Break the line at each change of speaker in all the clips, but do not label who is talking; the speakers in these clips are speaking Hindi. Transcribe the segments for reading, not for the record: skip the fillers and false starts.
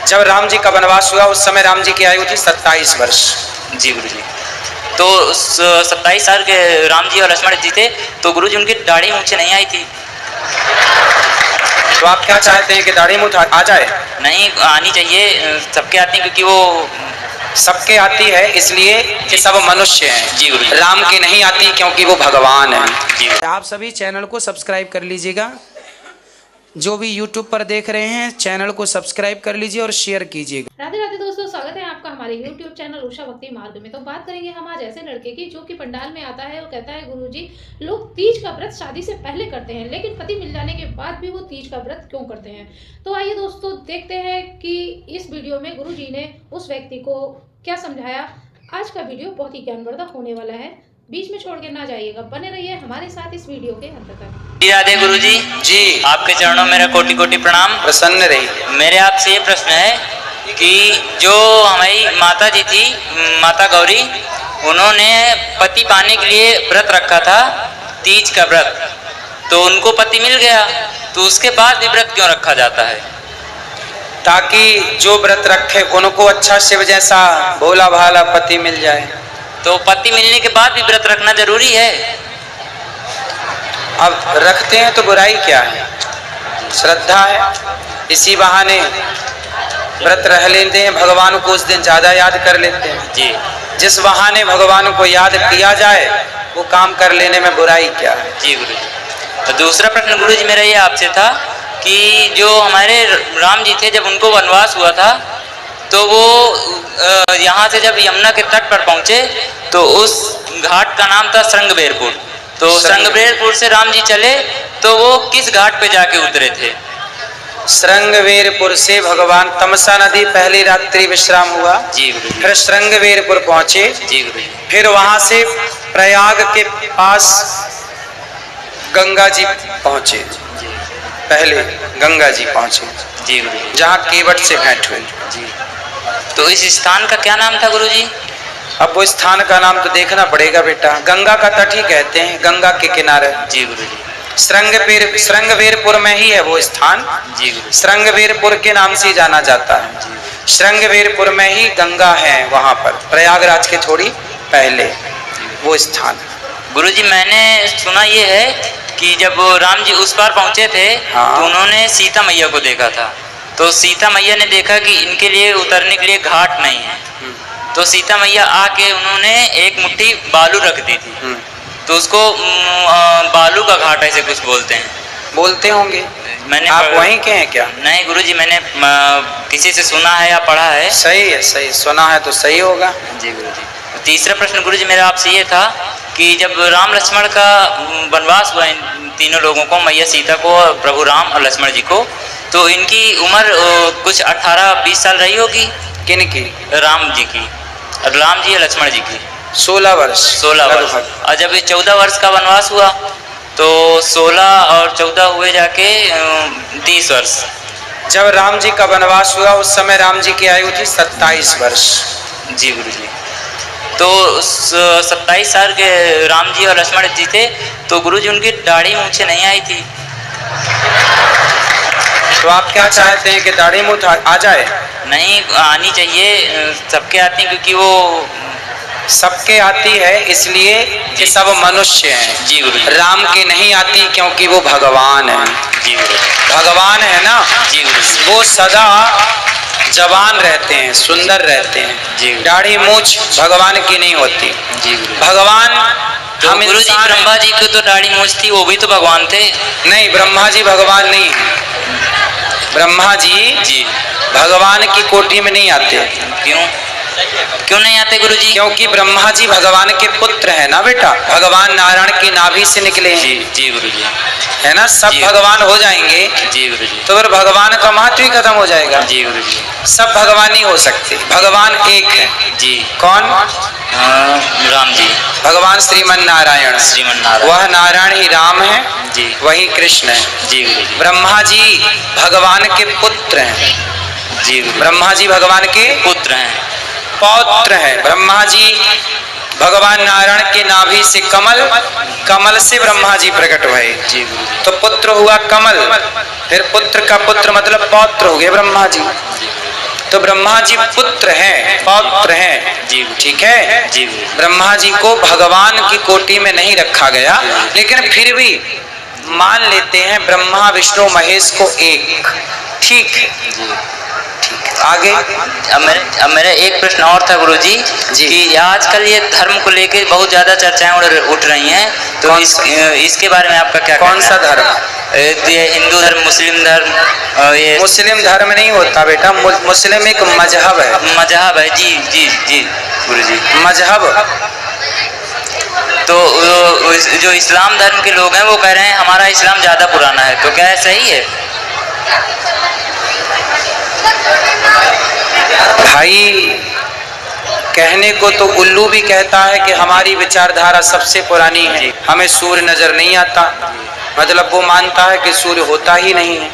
जब राम जी का वनवास हुआ उस समय राम जी की आयु थी 27 वर्ष।
जी गुरु जी। तो 27 साल के राम जी और लक्ष्मण जी थे, तो गुरु जी उनकी दाढ़ी मूंछें नहीं आई थी।
तो आप क्या चाहते हैं कि दाढ़ी मूंछ आ जाए?
नहीं आनी चाहिए, सबके आती है, क्योंकि वो
सबके आती है इसलिए कि सब मनुष्य हैं।
जी गुरु जी।
राम की नहीं आती क्योंकि वो भगवान है।
जी।
आप सभी चैनल को सब्सक्राइब कर लीजिएगा, जो भी YouTube पर देख रहे हैं चैनल को सब्सक्राइब कर लीजिए और शेयर कीजिएगा।
राधे राधे दोस्तों, स्वागत है आपका हमारे YouTube चैनल उषा भक्ति मार्ग में। तो बात करेंगे हम आज ऐसे लड़के की जो कि पंडाल में आता है और कहता है गुरुजी लोग तीज का व्रत शादी से पहले करते हैं, लेकिन पति मिल जाने के बाद भी वो तीज का व्रत क्यों करते हैं। तो आइए दोस्तों देखते हैं कि इस वीडियो में गुरुजी ने उस व्यक्ति को क्या समझाया। आज का वीडियो बहुत ही ज्ञानवर्धक होने वाला है, बीच में छोड़ के ना जाइएगा, बने रहिए हमारे साथ इस वीडियो के अंत तक।
राधे गुरु जी।
जी
आपके चरणों में मेरा कोटि कोटि प्रणाम।
प्रसन्न रहिए।
मेरे आपसे ये प्रश्न है कि जो हमारी माता जी थी, माता गौरी, उन्होंने पति पाने के लिए व्रत रखा था, तीज का व्रत, तो उनको पति मिल गया, तो उसके बाद भी व्रत क्यों रखा जाता है?
ताकि जो व्रत रखे उनको अच्छा शिव जैसा भोला भाला पति मिल जाए।
तो पति मिलने के बाद भी व्रत रखना जरूरी है?
अब रखते हैं तो बुराई क्या है, श्रद्धा है, इसी बहाने व्रत रह लेते हैं, भगवान को उस दिन ज्यादा याद कर लेते हैं।
जी।
जिस बहाने भगवान को याद किया जाए वो काम कर लेने में बुराई क्या है।
जी गुरु जी। तो दूसरा प्रश्न गुरु जी मेरा ये आपसे था कि जो हमारे राम जी थे, जब उनको वनवास हुआ था, तो वो यहाँ से जब यमुना के तट पर पहुँचे तो उस घाट का नाम था श्रृंगबेरपुर। तो श्रृंगबेरपुर से राम जी चले तो वो किस घाट पे जाके उतरे थे?
श्रृंगबेरपुर से भगवान तमसा नदी पहली रात्रि विश्राम हुआ।
जी गुरु जी।
फिर श्रृंगबेरपुर पहुंचे।
जी गुरु जी।
फिर वहां से प्रयाग के पास गंगा जी पहुंचे। पहले गंगा जी पहुंचे।
जी गुरु जी।
जहाँ केवट से भेंट हुई।
जी। तो इस स्थान का क्या नाम था गुरु जी?
अब वो स्थान का नाम तो देखना पड़ेगा बेटा, गंगा का तट ही कहते हैं, गंगा के किनारे।
जी गुरु जी।
श्रृंगबेरपुर में ही है वो स्थान।
जी गुरु।
श्रृंगबेरपुर के नाम से जाना जाता है। श्रृंगबेरपुर में ही गंगा है, वहां पर प्रयागराज के थोड़ी पहले वो स्थान।
गुरु जी मैंने सुना ये है कि जब राम जी उस पार पहुंचे थे,
हाँ।
तो उन्होंने सीता मैया को देखा था, तो सीता मैया ने देखा कि इनके लिए उतरने के लिए घाट नहीं है, तो सीता मैया आके उन्होंने एक मुट्ठी बालू रख दी थी, तो उसको बालू का घाट ऐसे कुछ बोलते हैं।
बोलते होंगे।
मैंने
आप वहीं के हैं क्या?
नहीं गुरुजी, मैंने किसी से सुना है या पढ़ा है।
सही है, सही सुना है तो सही होगा।
जी गुरुजी। तीसरा प्रश्न गुरुजी मेरा आपसे ये था कि जब राम लक्ष्मण का वनवास हुआ, इन तीनों लोगों को, मैया सीता को, प्रभु राम और लक्ष्मण जी को, तो इनकी उम्र कुछ 18-20 साल रही होगी।
किन की?
राम जी की, राम जी या लक्ष्मण जी की?
16 वर्ष।
16 वर्ष। और जब ये 14 वर्ष का वनवास हुआ तो 16 और 14 हुए जाके 30 वर्ष।
जब राम जी का वनवास हुआ उस समय राम जी की आयु थी 27 वर्ष।
जी गुरु जी। तो 27 साल के राम जी और लक्ष्मण जी थे, तो गुरु जी उनकी दाढ़ी मूंछें नहीं आई थी।
तो आप क्या चाहते हैं कि दाढ़ी मूंछ आ जाए?
नहीं आनी चाहिए, सबके आती है, क्योंकि वो
सबके आती है इसलिए कि सब मनुष्य हैं।
जी गुरु जी।
राम की नहीं आती क्योंकि वो भगवान है।
जी गुरु जी।
भगवान है ना।
जी गुरु जी।
वो सदा जवान रहते हैं, सुंदर रहते हैं।
जी।
दाढ़ी मूंछ भगवान की नहीं होती।
जी गुरु जी।
भगवान
तो
हम
गुरु जी,
इंसान
ब्रह्मा जी को तो दाढ़ी मूंछ थी, वो भी तो भगवान थे।
नहीं, ब्रह्मा जी भगवान नहीं है। ब्रह्मा जी
जी।
भगवान की कोटि में नहीं आते।
क्यों क्यों नहीं आते गुरु जी?
क्योंकि ब्रह्मा जी भगवान के पुत्र है ना बेटा, भगवान नारायण की नाभि से निकले हैं।
जी जी गुरु जी।
है ना, सब
जी।
भगवान हो जाएंगे
जी गुरु जी।
तो फिर भगवान का महत्व ही खत्म हो जाएगा।
जी गुरु जी।
सब भगवान नहीं हो सकते, भगवान एक है।
जी।
कौन?
राम जी।
भगवान श्रीमन नारायण।
श्रीमन नारायण।
वह नारायण ही राम है,
जी।
वही कृष्ण है।
जी गुरु जी।
ब्रह्मा जी भगवान के पुत्र हैं।
जी गुरु।
ब्रह्मा जी भगवान के
पुत्र हैं।
पौत्र है। ब्रह्मा जी भगवान नारायण के नाभि से कमल, कमल से ब्रह्मा जी प्रकट हुए।
जी गुरु जी।
तो पुत्र हुआ कमल, फिर पुत्र का पुत्र मतलब पौत्र हो गए ब्रह्मा जी। तो ब्रह्मा जी पुत्र हैं, पौत्र हैं,
जी
ठीक है।
जी
ब्रह्मा जी को भगवान की कोटि में नहीं रखा गया, लेकिन फिर भी मान लेते हैं ब्रह्मा विष्णु महेश को एक, ठीक है। आगे
अब मेरा एक प्रश्न और था गुरुजी कि आजकल ये धर्म को लेकर बहुत ज्यादा चर्चाएं उठ रही हैं, तो इसके बारे में आपका क्या
कौन सा धर्म?
ये हिंदू धर्म, मुस्लिम धर्म, ये
मुस्लिम धर्म नहीं होता बेटा, मुस्लिम एक मजहब है।
मजहब है, जी जी जी गुरुजी,
मजहब।
तो जो इस्लाम धर्म के लोग हैं वो कह रहे हैं हमारा इस्लाम ज्यादा पुराना है, तो क्या सही है?
भाई कहने को तो उल्लू भी कहता है कि हमारी विचारधारा सबसे पुरानी है, हमें सूर्य नजर नहीं आता, मतलब वो मानता है कि सूर्य होता ही नहीं है।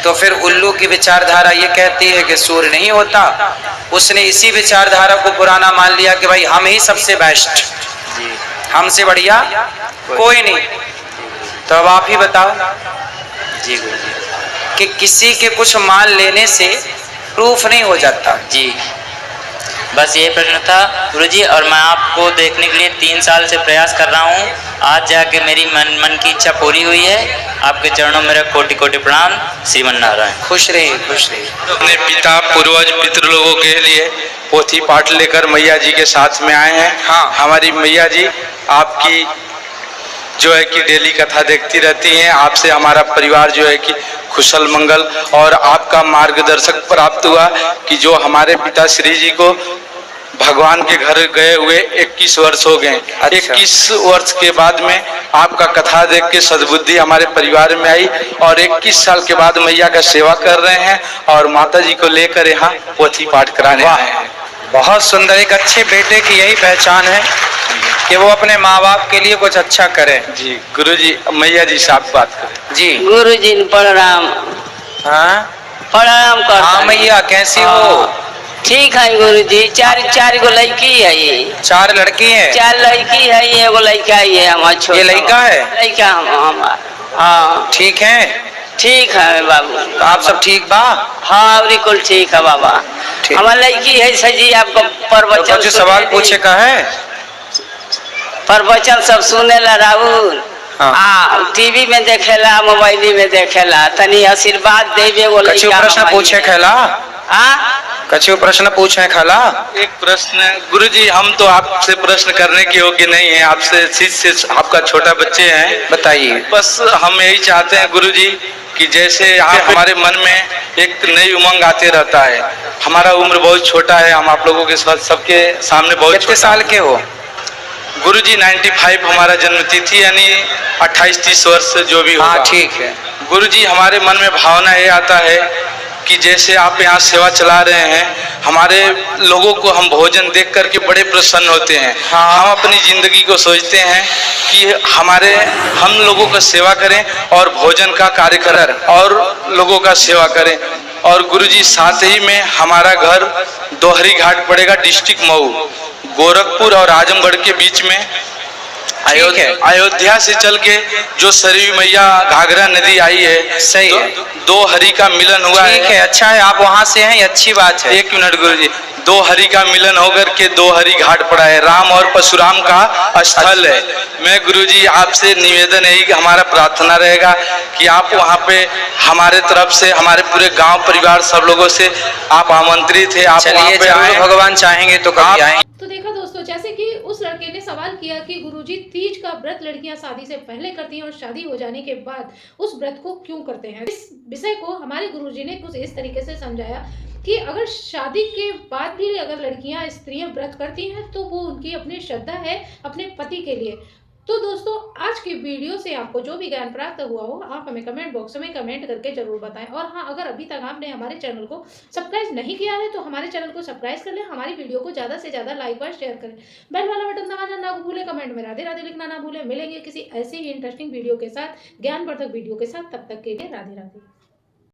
तो फिर उल्लू की विचारधारा ये कहती है कि सूर्य नहीं होता, उसने इसी विचारधारा को पुराना मान लिया कि भाई हम ही सबसे बेस्ट, हमसे बढ़िया कोई नहीं। तो अब आप ही बताओ
जी
कि किसी के कुछ मान लेने से प्रूफ नहीं हो जाता।
जी बस ये प्रश्न था गुरुजी, और मैं आपको देखने के लिए 3 साल से प्रयास कर रहा हूँ। आज जाके मेरी मन की इच्छा पूरी हुई है। आपके चरणों में मेरा कोटि कोटि प्रणाम। श्रीमन नारायण।
खुश रहिए, खुश रहिए।
अपने पिता पूर्वज पितृ लोगों के लिए पोथी पाठ लेकर मैया जी के साथ में आए हैं।
हाँ।
हमारी मैया जी आपकी जो है कि डेली कथा देखती रहती हैं, आपसे हमारा परिवार जो है कि कुशल मंगल और आपका मार्गदर्शक प्राप्त हुआ कि जो हमारे पिता श्री जी को भगवान के घर गए हुए 21 वर्ष हो गए।
अच्छा।
21 वर्ष के बाद में आपका कथा देख के सद्बुद्धि हमारे परिवार में आई और 21 साल के बाद मैया का सेवा कर रहे हैं और माता जी को लेकर यहाँ पोथी पाठ कराने आए हैं।
बहुत सुंदर। एक अच्छे बेटे की यही पहचान है कि वो अपने माँ बाप के लिए कुछ अच्छा करे।
जी गुरुजी, मैया जी से आप बात करें।
जी
गुरुजी प्रणाम।
हाँ
प्रणाम कर।
हाँ मैया कैसी हो?
ठीक है गुरुजी। चार गो लड़की है ये।
4 लड़की हैं?
4 लड़की है, एगो लड़का है हमारा छोटा।
ये लड़का है?
लड़का हमारा। हाँ
ठीक है।
ठीक है बाबू।
तो आप सब ठीक बा?
हाँ बिल्कुल ठीक है बाबा।
ठीक।
हमारा लड़की है सजी आपको प्रवचन।
जो सवाल पूछे का है
प्रवचन सब सुने ला राहुल।
हाँ।
टीवी में देखेला, मोबाइल में देखेला, तनी आशीर्वाद देवे। वो
कछु प्रश्न पूछे खेला?
हाँ
कछु प्रश्न पूछे खाला?
एक प्रश्न गुरुजी, हम तो आपसे प्रश्न करने के योग्य नहीं है, आपसे शिष्य आपका छोटा बच्चे हैं,
बताइए।
बस हम यही चाहते हैं गुरुजी कि जैसे आप हमारे मन में एक नई उमंग आते रहता है। हमारा उम्र बहुत छोटा है, हम आप लोगों के साथ सबके सामने बहुत।
कितने साल के हो?
गुरुजी 95 हमारा जन्म तिथि, यानी 28-30 वर्ष जो भी होगा।
हाँ ठीक है।
गुरुजी हमारे मन में भावना ये आता है कि जैसे आप यहाँ सेवा चला रहे हैं, हमारे लोगों को हम भोजन देख करके बड़े प्रसन्न होते हैं।
हाँ।
हम अपनी जिंदगी को सोचते हैं कि हम लोगों का सेवा करें और भोजन का कार्य करें और लोगों का सेवा करें। और गुरुजी साथ ही में हमारा घर दोहरी घाट पड़ेगा, डिस्ट्रिक्ट मऊ, गोरखपुर और आजमगढ़ के बीच में। अयोध्या से चल के जो सरयू मैया घाघरा नदी आई है,
सही है।
दो हरि का मिलन हुआ है।
ठीक है, अच्छा है आप वहाँ से हैं, अच्छी बात है।
1 मिनट गुरुजी। 2 हरि का मिलन होकर के 2 हरि घाट पड़ा है, राम और परशुराम का स्थल है। मैं गुरुजी आपसे निवेदन है कि हमारा प्रार्थना रहेगा कि आप वहाँ पे हमारे तरफ से, हमारे पूरे गांव परिवार सब लोगों से आप आमंत्रित है। आप वहाँ पे आए,
भगवान चाहेंगे तो कभी आए।
तो देखा दोस्तों, जैसे कि उस लड़के ने सवाल किया कि गुरुजी तीज का व्रत लड़कियां शादी से पहले करती हैं और शादी हो जाने के बाद उस व्रत को क्यों करते हैं। इस विषय को हमारे गुरुजी ने कुछ इस तरीके से समझाया कि अगर शादी के बाद भी अगर लड़कियां स्त्रियां व्रत करती हैं तो वो उनकी अपनी श्रद्धा है अपने पति के लिए। तो दोस्तों आज की वीडियो से आपको जो भी ज्ञान प्राप्त हुआ हो आप हमें कमेंट बॉक्स में कमेंट करके जरूर बताएं। और हाँ, अगर अभी तक आपने हमारे चैनल को सब्सक्राइब नहीं किया है तो हमारे चैनल को सब्सक्राइब कर लें, हमारी वीडियो को ज़्यादा से ज़्यादा लाइक और शेयर करें, बेल वाला बटन दबाना ना भूलें, कमेंट में राधे राधे लिखना ना भूलें। मिलेंगे किसी ऐसी ही इंटरेस्टिंग वीडियो के साथ, ज्ञानवर्धक वीडियो के साथ, तब तक के लिए राधे राधे।